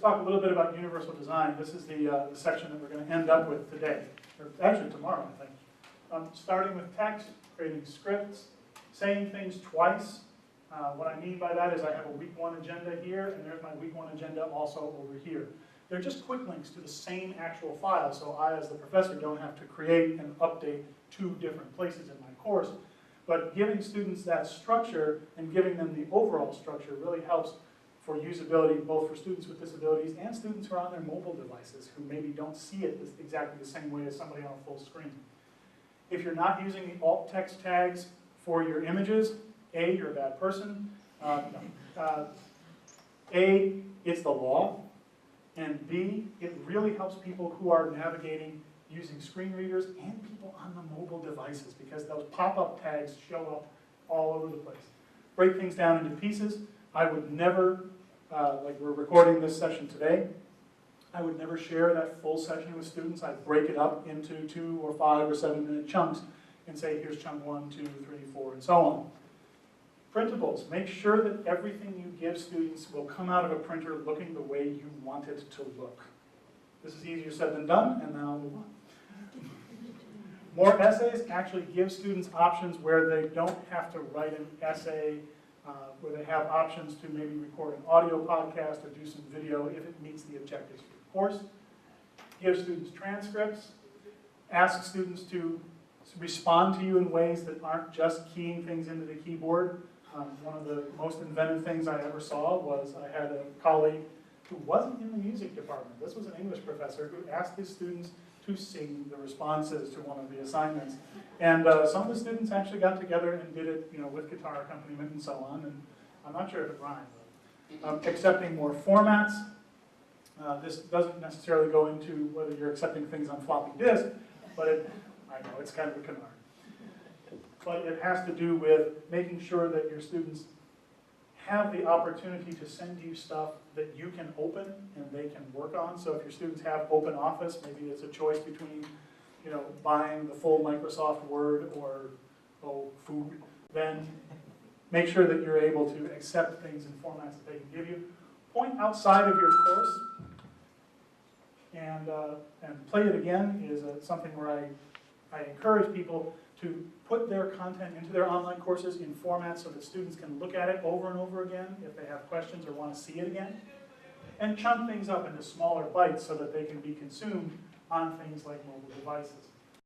talk a little bit about universal design. This is the section that we're going to end up with today, or actually tomorrow, I think. Starting with text, creating scripts, saying things twice. What I mean by that is I have a week 1 agenda here, and there's my week 1 agenda also over here. They're just quick links to the same actual file, so I, as the professor, don't have to create and update 2 different places in my course. But giving students that structure and giving them the overall structure really helps for usability, both for students with disabilities and students who are on their mobile devices, who maybe don't see it exactly the same way as somebody on a full screen. If you're not using the alt text tags for your images, A, you're a bad person. A, it's the law. And B, it really helps people who are navigating using screen readers and people on the mobile devices, because those pop-up tags show up all over the place. Break things down into pieces. I would never, like we're recording this session today, I would never share that full session with students. I'd break it up into 2 or 5 or 7-minute chunks and say, here's chunk 1, 2, 3, 4, and so on. Printables. Make sure that everything you give students will come out of a printer looking the way you want it to look. This is easier said than done, and then I'll move on. More essays actually give students options where they don't have to write an essay, where they have options to maybe record an audio podcast or do some video if it meets the objectives for the course. Give students transcripts. Ask students to respond to you in ways that aren't just keying things into the keyboard. One of the most inventive things I ever saw was I had a colleague who wasn't in the music department. This was an English professor who asked his students to sing the responses to one of the assignments. And some of the students actually got together and did it, with guitar accompaniment and so on. And I'm not sure if it rhymed. Accepting more formats. This doesn't necessarily go into whether you're accepting things on floppy disk, but I know it's kind of a canard. But it has to do with making sure that your students have the opportunity to send you stuff that you can open and they can work on. So if your students have open office, maybe it's a choice between, buying the full Microsoft Word or, food, then make sure that you're able to accept things in formats that they can give you. Point outside of your course and play it again is something where I encourage people to put their content into their online courses in formats so that students can look at it over and over again if they have questions or want to see it again. And chunk things up into smaller bites so that they can be consumed on things like mobile devices.